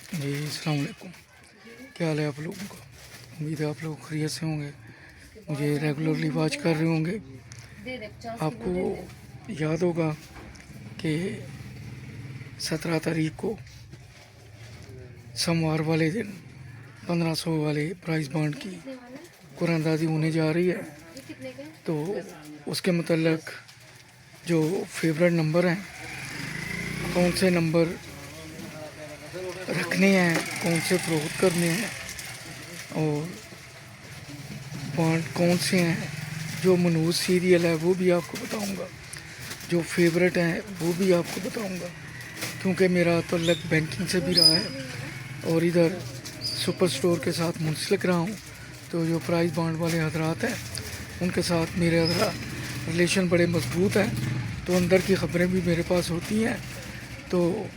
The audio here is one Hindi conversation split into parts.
जी अस्सलाम वालेकुम। क्या हाल है आप लोगों का? उम्मीद है आप लोग खैरियत से होंगे, मुझे रेगुलरली वॉच कर रहे होंगे। आपको याद होगा कि 17 तारीख को सोमवार वाले दिन 1500 वाले प्राइस बॉन्ड की कुरानदाजी होने जा रही है। तो उसके मतलब जो फेवरेट नंबर हैं, कौन से नंबर रखने हैं, कौन से फ़रोख्त करने हैं और बॉन्ड कौन से हैं, जो मनहूस सीरियल है वो भी आपको बताऊंगा, जो फेवरेट हैं वो भी आपको बताऊंगा। क्योंकि मेरा तल्लुक़ बैंकिंग से भी रहा है और इधर सुपर स्टोर के साथ मुंसलिक रहा हूँ। तो जो प्राइस बॉन्ड वाले हजरात हैं उनके साथ मेरे रिलेशन बड़े मजबूत हैं। तो अंदर की ख़बरें भी मेरे पास होती हैं। तो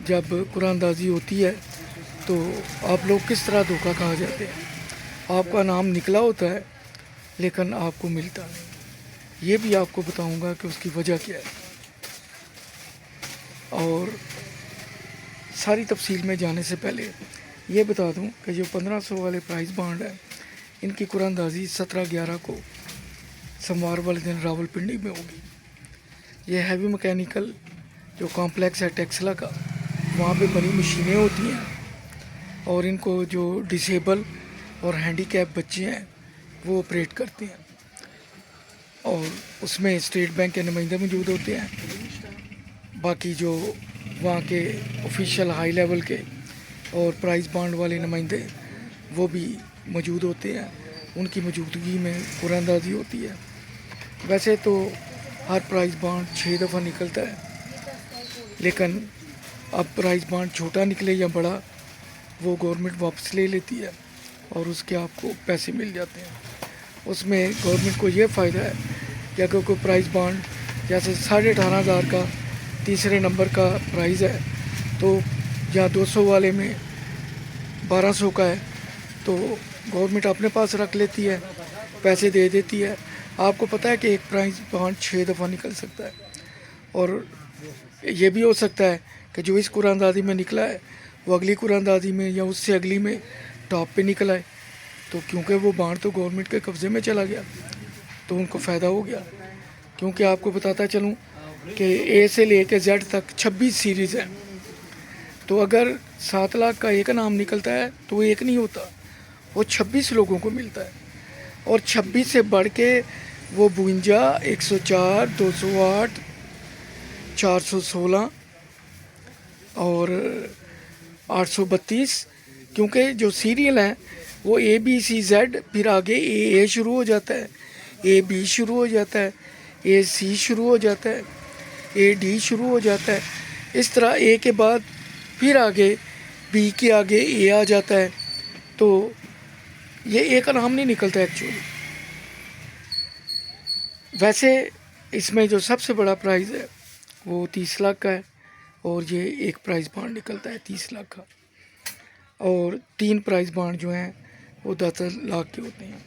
जब कुरानदाजी होती है तो आप लोग किस तरह धोखा खा जाते हैं। आपका नाम निकला होता है लेकिन आपको मिलता नहीं। ये भी आपको बताऊंगा कि उसकी वजह क्या है। और सारी तफसील में जाने से पहले ये बता दूं कि जो 1500 वाले प्राइस बॉन्ड है, इनकी कुरानदाजी 17/11 को सोमवार वाले दिन रावलपिंडी में होगी। ये हैवी मैकेनिकल जो कॉम्प्लेक्स है टेक्सला का, वहाँ पे बनी मशीनें होती हैं और इनको जो डिसेबल और हैंडीकैप बच्चे हैं वो ऑपरेट करते हैं। और उसमें स्टेट बैंक के नुमाइंदे मौजूद होते हैं, बाकी जो वहाँ के ऑफिशियल हाई लेवल के और प्राइस बॉन्ड वाले नुमाइंदे वो भी मौजूद होते हैं। उनकी मौजूदगी में कुरानदाजी होती है। वैसे तो हर प्राइस बॉन्ड 6 दफ़ा निकलता है, लेकिन अब प्राइस बॉन्ड छोटा निकले या बड़ा, वो गवर्नमेंट वापस ले लेती है और उसके आपको पैसे मिल जाते हैं। उसमें गवर्नमेंट को ये फ़ायदा है कि अगर कोई प्राइस बॉन्ड जैसे 18,500 का तीसरे नंबर का प्राइस है, तो या 200 वाले में 1200 का है, तो गवर्नमेंट अपने पास रख लेती है, पैसे दे देती है। आपको पता है कि एक प्राइस बॉन्ड 6 दफ़ा निकल सकता है और ये भी हो सकता है कि जो इस कुरानदाजी में निकला है वो अगली कुरानदाजी में या उससे अगली में टॉप पे निकला है। तो क्योंकि वो बॉन्ड तो गवर्नमेंट के कब्ज़े में चला गया तो उनको फ़ायदा हो गया। क्योंकि आपको बताता चलूँ कि ए से लेकर जेड तक 26 सीरीज़ हैं। तो अगर 7 लाख का एक नाम निकलता है तो एक नहीं होता, वो 26 लोगों को मिलता है। और 26 से बढ़ के वो 52, 104, 208, 416 और 832, क्योंकि जो सीरियल हैं वो ए बी सी जेड, फिर आगे ए शुरू हो जाता है, ए बी शुरू हो जाता है, ए सी शुरू हो जाता है, ए डी शुरू हो जाता है। इस तरह ए के बाद फिर आगे बी के आगे ए आ जाता है। तो ये एक नाम नहीं निकलता एक्चुअली। वैसे इसमें जो सबसे बड़ा प्राइज़ है वो 30 लाख का है और ये एक प्राइज़ बॉन्ड निकलता है 30 लाख का। और 3 प्राइज़ बॉन्ड जो हैं वो 10 लाख के होते हैं।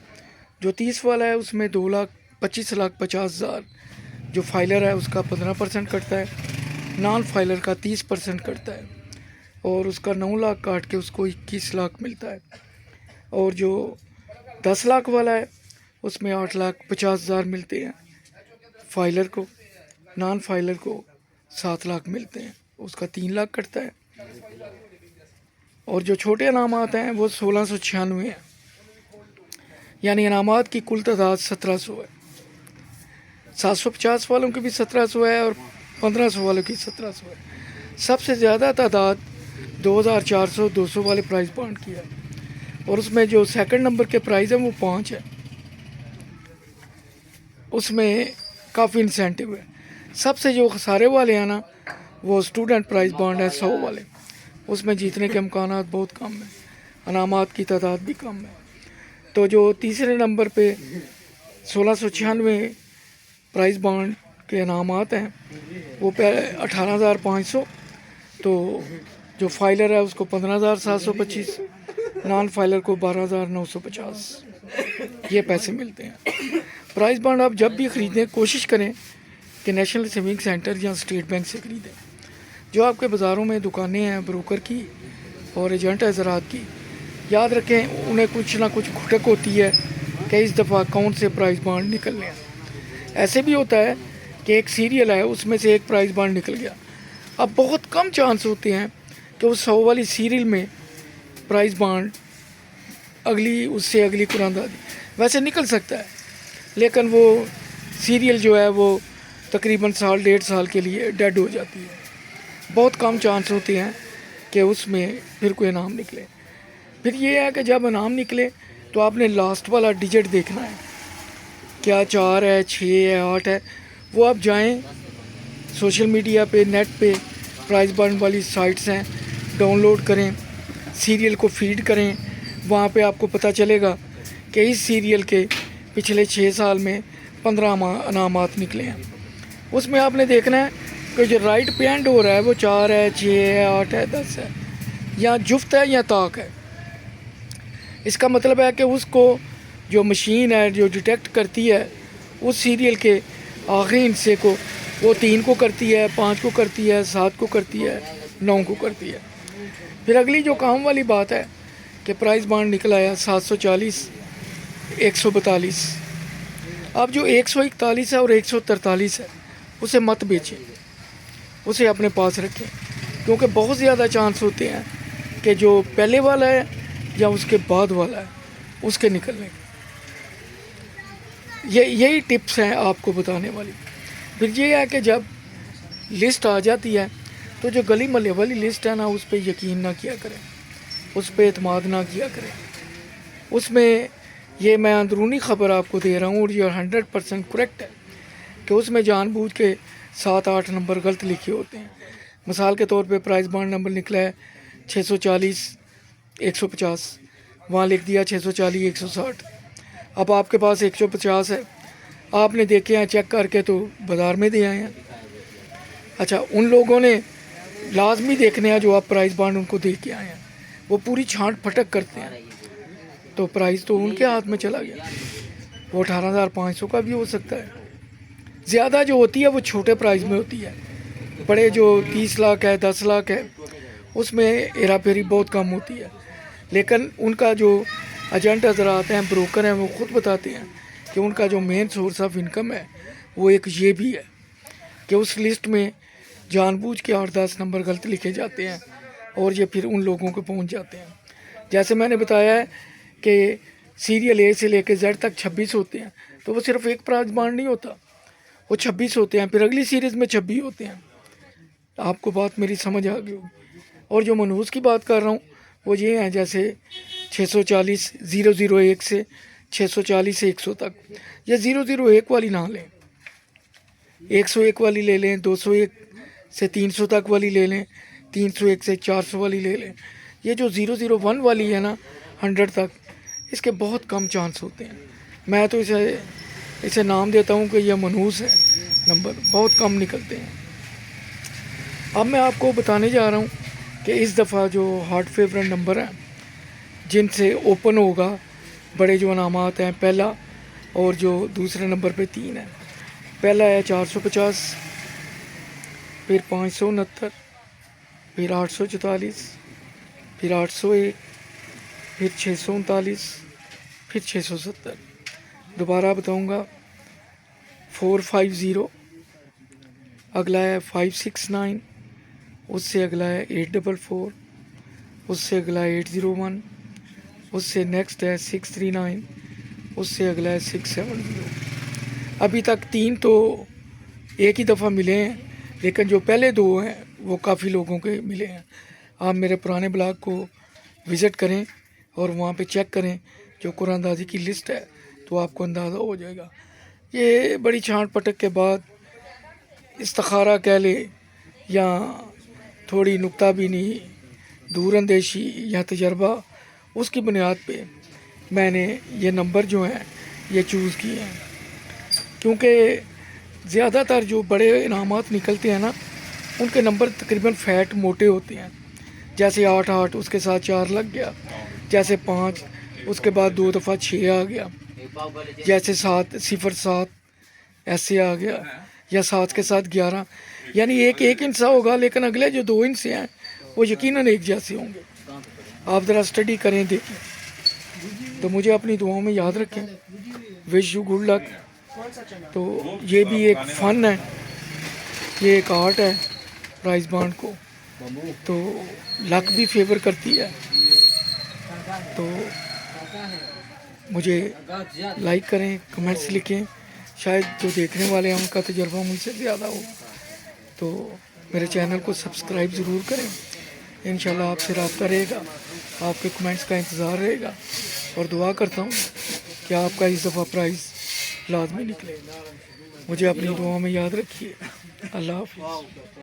जो 30 वाला है उसमें 2,25,50,000 जो फाइलर है उसका 15% कटता है, नॉन फाइलर का 30% कटता है और उसका 9 लाख काट के उसको 21 लाख मिलता है। और जो 10 लाख वाला है उसमें 8,50,000 मिलते हैं फाइलर को, नॉन फाइलर को 7 लाख मिलते हैं, उसका 3 लाख कटता है। और जो छोटे इनामात हैं वो 1696 हैं, यानी इनामात की कुल तादाद 1700 है। 750 वालों की भी 1700 है और 1500 वालों की 1700 है। सबसे ज़्यादा तादाद 2400 200 वाले प्राइस बॉन्ड की है और उसमें जो सेकंड नंबर के प्राइस हैं वो 5 है। उसमें काफ़ी इंसेंटिव है। सबसे जो खसारे वाले हैं ना वो स्टूडेंट प्राइस बॉन्ड है 100 वाले, उसमें जीतने के इम्कानात बहुत कम है, अनामात की तादाद भी कम है। तो जो तीसरे नंबर पे 1696 प्राइस बॉन्ड के इनामात हैं वो पे 18,500, तो जो फाइलर है उसको 15,725, नॉन फाइलर को 12,950 ये पैसे मिलते हैं। प्राइस बॉन्ड आप जब भी ख़रीदें कोशिश करें कि नेशनल सेविंग सेंटर या स्टेट बैंक से ख़रीदें। जो आपके बाज़ारों में दुकानें हैं ब्रोकर की और एजेंट हज़रात की, याद रखें उन्हें कुछ ना कुछ खुटक होती है कि इस दफ़ा कौन से प्राइस बांड निकलने हैं। ऐसे भी होता है कि एक सीरियल है उसमें से एक प्राइस बांड निकल गया। अब बहुत कम चांस होते हैं कि उस 100 वाली सीरियल में प्राइस बांड अगली उससे अगली कुरानदादी वैसे निकल सकता है, लेकिन वो सीरियल जो है वो तकरीबन साल 1.5 साल के लिए डेड हो जाती है। बहुत कम चांस होते हैं कि उसमें फिर कोई इनाम निकले। फिर ये है कि जब इनाम निकले तो आपने लास्ट वाला डिजिट देखना है, क्या 4 है, 6 है, 8 है। वो आप जाएं सोशल मीडिया पे, नेट पे प्राइस बांड वाली साइट्स हैं, डाउनलोड करें, सीरियल को फीड करें। वहाँ पे आपको पता चलेगा कि इस सीरियल के पिछले 6 साल में 15 इनामात निकले हैं। उसमें आपने देखना है कि जो राइट पे एंड हो रहा है वो 4 है, 6 है, 8 है, 10 है, या जुफ्त है या ताक है। इसका मतलब है कि उसको जो मशीन है जो डिटेक्ट करती है उस सीरियल के आखिरी हिस्से को, वो 3 को करती है, 5 को करती है, 7 को करती है, 9 को करती है। फिर अगली जो काम वाली बात है कि प्राइस बांड निकल आया 740, 142। अब जो 141 है और 143 है उसे मत बेचें, उसे अपने पास रखें, क्योंकि बहुत ज़्यादा चांस होते हैं कि जो पहले वाला है या उसके बाद वाला है उसके निकलने के। यही टिप्स हैं आपको बताने वाली। फिर ये है कि जब लिस्ट आ जाती है तो जो गली मोहल्ले वाली लिस्ट है ना, उस पर यकीन ना किया करें, उस पर एतमाद ना किया करें। उसमें ये मैं अंदरूनी ख़बर आपको दे रहा हूँ और ये 100% करेक्ट है कि उसमें जानबूझ के 7-8 नंबर गलत लिखे होते हैं। मिसाल के तौर पे प्राइस बांड नंबर निकला है 640 150, वहाँ लिख दिया 640 160। अब आपके पास 150 है, आपने देखे हैं चेक करके तो बाज़ार में दे आए हैं। अच्छा, उन लोगों ने लाजमी देखने हैं जो आप प्राइस बांड उनको दे के आए हैं, वो पूरी छांट फटक करते हैं, तो प्राइस तो उनके हाथ में चला गया। वो 18,500 का भी हो सकता है। ज़्यादा जो होती है वो छोटे प्राइस में होती है, बड़े जो 30 लाख है, 10 लाख है, उसमें हेरा फेरी बहुत कम होती है। लेकिन उनका जो एजेंट हज़रात हैं, ब्रोकर हैं, वो ख़ुद बताते हैं कि उनका जो मेन सोर्स ऑफ इनकम है वो एक ये भी है कि उस लिस्ट में जानबूझ के 8-10 नंबर गलत लिखे जाते हैं और ये फिर उन लोगों को पहुंच जाते हैं। जैसे मैंने बताया है कि सीरियल ए से लेकर जेड तक 26 होते हैं, तो वो सिर्फ एक प्राइस बांड नहीं होता, वो 26 होते हैं, फिर अगली सीरीज़ में 26 होते हैं। आपको बात मेरी समझ आ गई होगी। और जो मनहूस की बात कर रहा हूँ वो ये हैं, जैसे 640 001 से 640 से 100 तक, या 001 वाली ना लें, 101 वाली ले लें, 201 से 300 तक वाली ले लें, 301 से 400 वाली ले लें। ये जो 001 वाली है ना 100 तक, इसके बहुत कम चांस होते हैं। मैं तो इसे नाम देता हूँ कि यह मनहूस है, नंबर बहुत कम निकलते हैं। अब मैं आपको बताने जा रहा हूँ कि इस दफ़ा जो हार्ट फेवरेट नंबर हैं जिनसे ओपन होगा बड़े जो इनामात हैं, पहला और जो दूसरे नंबर पे 3 है। पहला है 450, फिर 569, फिर 844, फिर 801, फिर 639, फिर 670। दोबारा बताऊंगा, 450, अगला है 569, उससे अगला है 844, उससे अगला है 801, उससे नेक्स्ट है 639, उससे अगला है 670। अभी तक 3 तो एक ही दफ़ा मिले हैं, लेकिन जो पहले 2 हैं वो काफ़ी लोगों के मिले हैं। आप मेरे पुराने ब्लॉग को विज़िट करें और वहाँ पे चेक करें जो कुरानदाजी की लिस्ट है, तो आपको अंदाज़ा हो जाएगा। ये बड़ी छांट पटक के बाद इस्तिखारा कह ले या थोड़ी नुक्ताबीनी, दूरअंदेशी या तजर्बा, उसकी बुनियाद पे मैंने ये नंबर जो हैं ये चूज़ किए हैं, क्योंकि ज़्यादातर जो बड़े इनामात निकलते हैं ना उनके नंबर तकरीबन फैट मोटे होते हैं। जैसे 8 उसके साथ 4 लग गया, जैसे 5 उसके बाद 2 दफ़ा 6 आ गया, जैसे 7 ऐसे आ गया, या 7 के साथ 11, यानी एक हिस्सा होगा, लेकिन अगले जो 2 हिस्से हैं वो यकीनन एक जैसे होंगे। आप ज़रा स्टडी करें, देखें। तो मुझे अपनी दुआओं में याद रखें। Wish you good luck. तो ये भी एक फ़न है, ये एक आर्ट है प्राइस बॉन्ड को, तो लक भी फेवर करती है। तो मुझे लाइक करें, कमेंट्स लिखें। शायद जो देखने वाले हैं उनका तजर्बा मुझसे ज़्यादा हो, तो मेरे चैनल को सब्सक्राइब ज़रूर करें। इंशाल्लाह आपसे रब्ता रहेगा, आपके कमेंट्स का इंतज़ार रहेगा और दुआ करता हूँ कि आपका इस दफ़ा प्राइज़ लाजमी निकले। मुझे अपनी दुआओं में याद रखिए। अल्लाह हाफ़िज़।